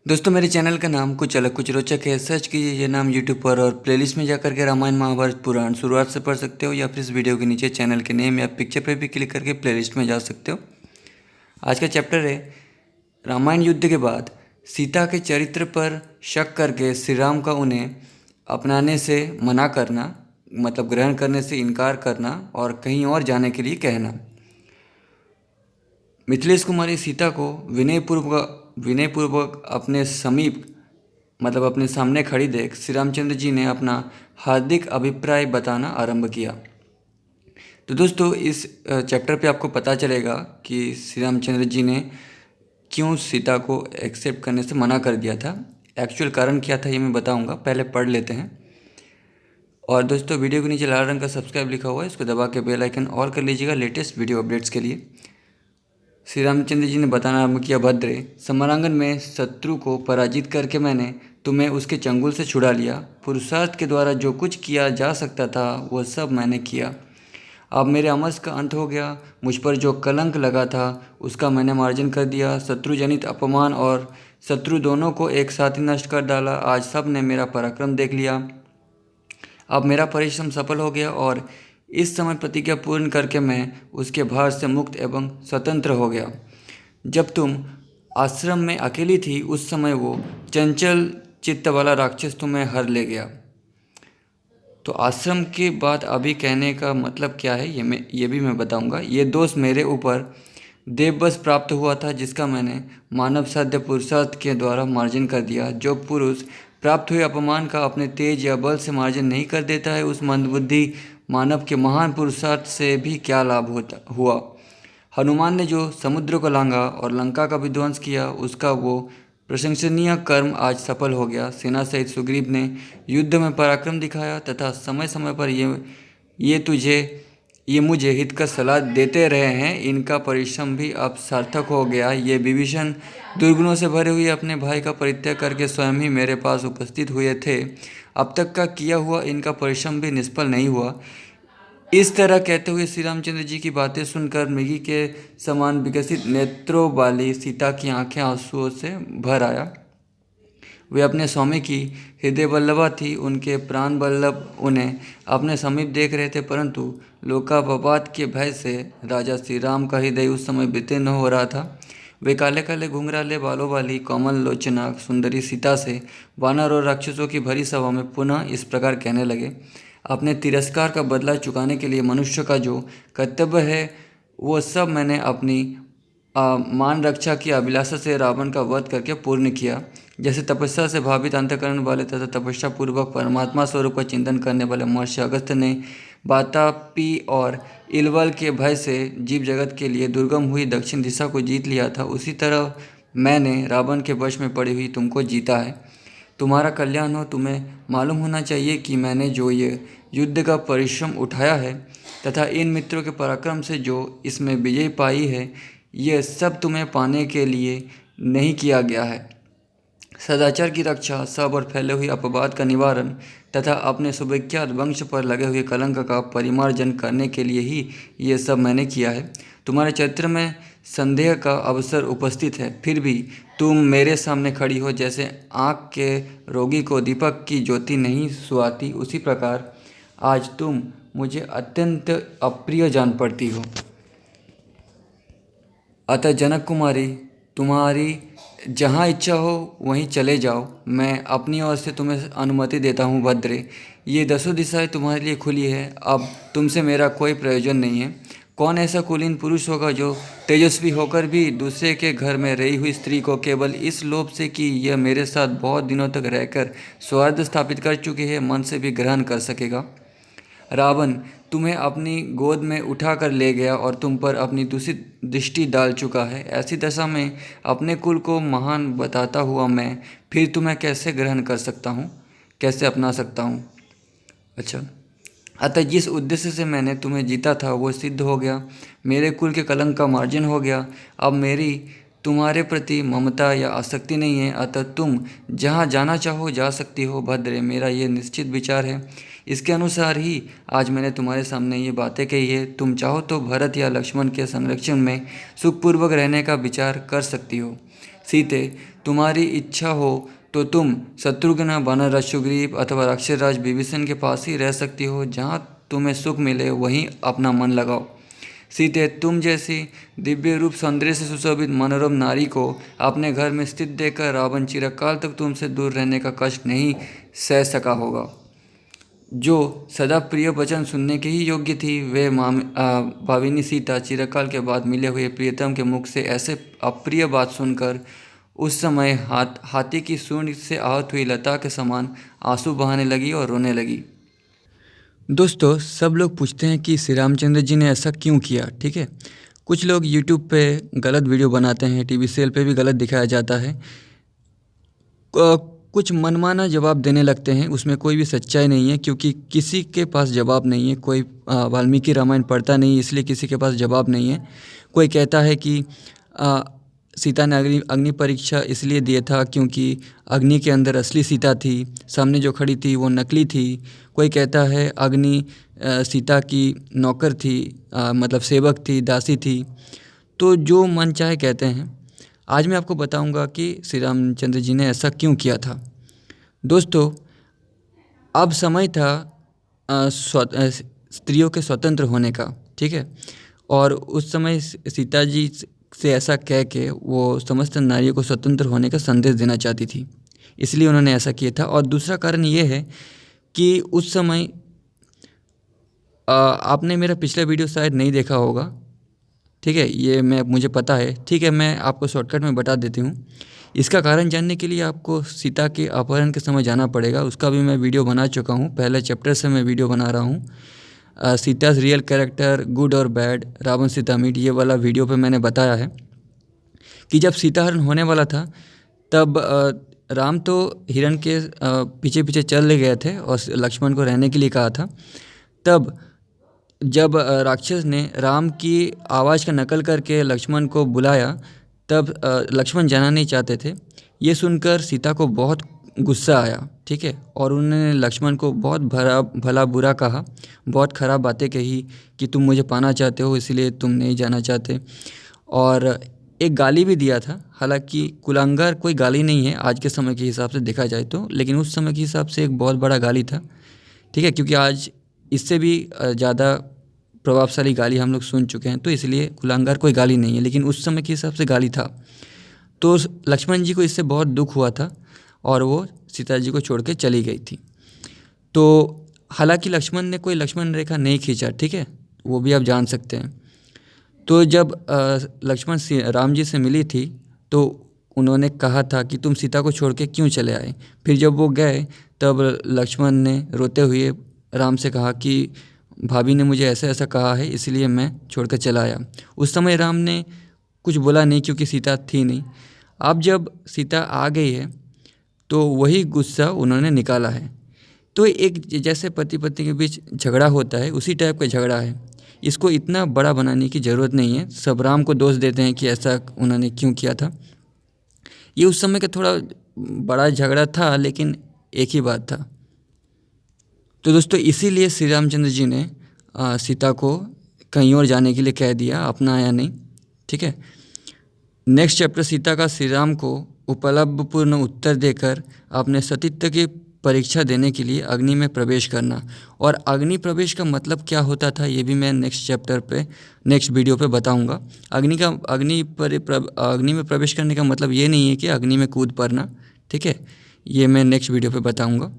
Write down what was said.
दोस्तों मेरे चैनल का नाम कुछ अलग कुछ रोचक है। सर्च कीजिए ये नाम यूट्यूब पर और प्लेलिस्ट में जाकर के रामायण महाभारत पुराण शुरुआत से पढ़ सकते हो, या फिर इस वीडियो के नीचे चैनल के नेम या पिक्चर पर भी क्लिक करके प्लेलिस्ट में जा सकते हो। आज का चैप्टर है रामायण युद्ध के बाद सीता के चरित्र पर शक करके श्री राम का उन्हें अपनाने से मना करना, मतलब ग्रहण करने से इनकार करना और कहीं और जाने के लिए कहना। मिथिलेश कुमारी सीता को विनयपूर्वक अपने समीप, मतलब अपने सामने खड़ी देख श्री रामचंद्र जी ने अपना हार्दिक अभिप्राय बताना आरंभ किया। तो दोस्तों इस चैप्टर पे आपको पता चलेगा कि श्री रामचंद्र जी ने क्यों सीता को एक्सेप्ट करने से मना कर दिया था। एक्चुअल कारण क्या था ये मैं बताऊंगा, पहले पढ़ लेते हैं। और दोस्तों वीडियो के नीचे लाल रंग का सब्सक्राइब लिखा हुआ है, इसको दबा के बेल आइकन ऑल कर लीजिएगा लेटेस्ट वीडियो अपडेट्स के लिए। श्री रामचंद्र जी ने बताना आरंभ किया, भद्रे, समरांगन में शत्रु को पराजित करके मैंने तुम्हें उसके चंगुल से छुड़ा लिया। पुरुषार्थ के द्वारा जो कुछ किया जा सकता था वह सब मैंने किया। अब मेरे अमस का अंत हो गया। मुझ पर जो कलंक लगा था उसका मैंने मार्जन कर दिया। शत्रु जनित अपमान और शत्रु दोनों को एक साथ ही नष्ट कर डाला। आज सब ने मेरा पराक्रम देख लिया। अब मेरा परिश्रम सफल हो गया और इस समय प्रतिज्ञा पूर्ण करके मैं उसके भार से मुक्त एवं स्वतंत्र हो गया। जब तुम आश्रम में अकेली थी उस समय वो चंचल चित्त वाला राक्षस तुम्हें हर ले गया। तो आश्रम के बाद अभी कहने का मतलब क्या है ये भी मैं बताऊंगा। ये दोष मेरे ऊपर देववश प्राप्त हुआ था जिसका मैंने मानव साध्य पुरुषार्थ के द्वारा मार्जन कर दिया। जो पुरुष प्राप्त हुए अपमान का अपने तेज या बल से मार्जन नहीं कर देता है उस मंदबुद्धि मानव के महान पुरुषार्थ से भी क्या लाभ हुआ। हनुमान ने जो समुद्र को लांघा और लंका का विध्वंस किया उसका वो प्रशंसनीय कर्म आज सफल हो गया। सेना सहित सुग्रीव ने युद्ध में पराक्रम दिखाया तथा समय समय पर ये मुझे हितकर सलाह देते रहे हैं। इनका परिश्रम भी अब सार्थक हो गया। ये विभीषण दुर्गुणों से भरे हुए अपने भाई का परित्याग करके स्वयं ही मेरे पास उपस्थित हुए थे। अब तक का किया हुआ इनका परिश्रम भी निष्फल नहीं हुआ। इस तरह कहते हुए श्री रामचंद्र जी की बातें सुनकर मृगी के समान विकसित नेत्रों वाली सीता की आंखें आंसुओं से भर आया। वे अपने स्वामी की हृदय वल्लभा थी। उनके प्राण वल्लभ उन्हें अपने समीप देख रहे थे, परंतु लोकापवाद के भय से राजा श्री राम का हृदय उस समय वितीर्ण हो रहा था। वे काले काले घुंघराले बालों वाली कोमल लोचना सुंदरी सीता से वानर और राक्षसों की भरी सभा में पुनः इस प्रकार कहने लगे, अपने तिरस्कार का बदला चुकाने के लिए मनुष्य का जो कर्तव्य है वो सब मैंने अपनी मान रक्षा की अभिलाषा से रावण का वध करके पूर्ण किया। जैसे तपस्या से भावित अंतःकरण वाले तथा तपस्या पूर्वक परमात्मा स्वरूप का चिंतन करने वाले महर्षि अगस्त्य ने वातापी और इलवल के भय से जीव जगत के लिए दुर्गम हुई दक्षिण दिशा को जीत लिया था, उसी तरह मैंने रावण के वश में पड़ी हुई तुमको जीता है। तुम्हारा कल्याण हो। तुम्हें मालूम होना चाहिए कि मैंने जो ये युद्ध का परिश्रम उठाया है तथा इन मित्रों के पराक्रम से जो इसमें विजय पाई है, ये सब तुम्हें पाने के लिए नहीं किया गया है। सदाचार की रक्षा, सब और फैले हुए अपवाद का निवारण तथा अपने सुविख्यात वंश पर लगे हुए कलंक का परिमार्जन करने के लिए ही ये सब मैंने किया है। तुम्हारे चरित्र में संदेह का अवसर उपस्थित है, फिर भी तुम मेरे सामने खड़ी हो। जैसे आँख के रोगी को दीपक की ज्योति नहीं सुहाती, उसी प्रकार आज तुम मुझे अत्यंत अप्रिय जान पड़ती हो। अतः जनक कुमारी, तुम्हारी जहाँ इच्छा हो वहीं चले जाओ। मैं अपनी ओर से तुम्हें अनुमति देता हूँ। भद्रे, ये 10 दिशाएं तुम्हारे लिए खुली है। अब तुमसे मेरा कोई प्रयोजन नहीं है। कौन ऐसा कुलीन पुरुष होगा जो तेजस्वी होकर भी दूसरे के घर में रही हुई स्त्री को केवल इस लोभ से कि यह मेरे साथ बहुत दिनों तक रहकर सौहार्द स्थापित कर चुकी है मन से भी ग्रहण कर सकेगा। रावण तुम्हें अपनी गोद में उठाकर ले गया और तुम पर अपनी दूषित दृष्टि डाल चुका है। ऐसी दशा में अपने कुल को महान बताता हुआ मैं फिर तुम्हें कैसे ग्रहण कर सकता हूँ, कैसे अपना सकता हूँ। अच्छा, अतः जिस उद्देश्य से मैंने तुम्हें जीता था वो सिद्ध हो गया। मेरे कुल के कलंक का मार्जन हो गया। अब मेरी तुम्हारे प्रति ममता या आसक्ति नहीं है। अतः तुम जहाँ जाना चाहो जा सकती हो। भद्रे, मेरा ये निश्चित विचार है, इसके अनुसार ही आज मैंने तुम्हारे सामने ये बातें कही है। तुम चाहो तो भरत या लक्ष्मण के संरक्षण में सुखपूर्वक रहने का विचार कर सकती हो। सीते, तुम्हारी इच्छा हो तो तुम शत्रुघ्न, वानर सुग्रीव अथवा राक्षसराज विभीषण के पास ही रह सकती हो। जहाँ तुम्हें सुख मिले वहीं अपना मन लगाओ। सीते, तुम जैसी दिव्य रूप सौंदर्य से सुशोभित मनोरम नारी को अपने घर में स्थित देखकर रावण चिरकाल तक तुमसे दूर रहने का कष्ट नहीं सह सका होगा। जो सदा प्रिय वचन सुनने के ही योग्य थी, वे भाविनी सीता चिरकाल के बाद मिले हुए प्रियतम के मुख से ऐसे अप्रिय बात सुनकर उस समय हाथी की सूंड से आहत हुई लता के समान आंसू बहाने लगी और रोने लगी। दोस्तों, सब लोग पूछते हैं कि श्री रामचंद्र जी ने ऐसा क्यों किया। ठीक है, कुछ लोग यूट्यूब पे गलत वीडियो बनाते हैं, टीवी सीरियल पे भी गलत दिखाया जाता है, कुछ मनमाना जवाब देने लगते हैं, उसमें कोई भी सच्चाई नहीं है, क्योंकि किसी के पास जवाब नहीं है। कोई वाल्मीकि रामायण पढ़ता नहीं इसलिए किसी के पास जवाब नहीं है। कोई कहता है कि सीता ने अग्नि परीक्षा इसलिए दिया था क्योंकि अग्नि के अंदर असली सीता थी, सामने जो खड़ी थी वो नकली थी। कोई कहता है अग्नि सीता की नौकर थी, मतलब सेवक थी, दासी थी। तो जो मन चाहे कहते हैं। आज मैं आपको बताऊंगा कि श्री रामचंद्र जी ने ऐसा क्यों किया था। दोस्तों, अब समय था स्त्रियों के स्वतंत्र होने का। ठीक है, और उस समय सीता जी से ऐसा कह के वो समस्त नारियों को स्वतंत्र होने का संदेश देना चाहती थी, इसलिए उन्होंने ऐसा किया था। और दूसरा कारण ये है कि उस समय आपने मेरा पिछला वीडियो शायद नहीं देखा होगा। ठीक है, ये मुझे पता है। ठीक है, मैं आपको शॉर्टकट में बता देती हूँ। इसका कारण जानने के लिए आपको सीता के अपहरण के समय जाना पड़ेगा। उसका भी मैं वीडियो बना चुका हूँ, पहले चैप्टर से मैं वीडियो बना रहा हूँ। सीता's रियल कैरेक्टर, गुड और बैड, रावण सीता मीट, ये वाला वीडियो पे मैंने बताया है कि जब सीताहरण होने वाला था तब राम तो हिरण के पीछे पीछे चल गए थे और लक्ष्मण को रहने के लिए कहा था। तब जब राक्षस ने राम की आवाज़ का नकल करके लक्ष्मण को बुलाया, तब लक्ष्मण जाना नहीं चाहते थे। ये सुनकर सीता को बहुत गुस्सा आया। ठीक है, और उन्होंने लक्ष्मण को बहुत भला बुरा कहा, बहुत ख़राब बातें कही कि तुम मुझे पाना चाहते हो इसलिए तुम नहीं जाना चाहते, और एक गाली भी दिया था। हालांकि कुलांगर कोई गाली नहीं है आज के समय के हिसाब से देखा जाए तो, लेकिन उस समय के हिसाब से एक बहुत बड़ा गाली था। ठीक है, क्योंकि आज इससे भी ज़्यादा प्रभावशाली गाली हम लोग सुन चुके हैं, तो इसलिए कुलांगर कोई गाली नहीं है, लेकिन उस समय के हिसाब से गाली था। तो लक्ष्मण जी को इससे बहुत दुख हुआ था और वो सीता जी को छोड़ के चली गई थी। तो हालांकि लक्ष्मण ने कोई लक्ष्मण रेखा नहीं खींचा। ठीक है, वो भी आप जान सकते हैं। तो जब लक्ष्मण राम जी से मिली थी तो उन्होंने कहा था कि तुम सीता को छोड़ के क्यों चले आए। फिर जब वो गए तब लक्ष्मण ने रोते हुए राम से कहा कि भाभी ने मुझे ऐसा ऐसा कहा है इसलिए मैं छोड़कर चला आया। उस समय राम ने कुछ बोला नहीं क्योंकि सीता थी नहीं। अब जब सीता आ गई है तो वही गुस्सा उन्होंने निकाला है। तो एक जैसे पति पत्नी के बीच झगड़ा होता है उसी टाइप का झगड़ा है। इसको इतना बड़ा बनाने की ज़रूरत नहीं है। सब राम को दोष देते हैं कि ऐसा उन्होंने क्यों किया था। ये उस समय का थोड़ा बड़ा झगड़ा था, लेकिन एक ही बात था। तो दोस्तों, इसीलिए श्री रामचंद्र जी ने सीता को कहीं और जाने के लिए कह दिया, अपनाया नहीं। ठीक है, नेक्स्ट चैप्टर सीता का श्री राम को उपलब्धपूर्ण उत्तर देकर अपने सतीत्व की परीक्षा देने के लिए अग्नि में प्रवेश करना। और अग्नि प्रवेश का मतलब क्या होता था ये भी मैं नेक्स्ट चैप्टर पे, नेक्स्ट वीडियो पे बताऊंगा। अग्नि में प्रवेश करने का मतलब ये नहीं है कि अग्नि में कूद पड़ना। ठीक है, ये मैं नेक्स्ट वीडियो पे बताऊंगा।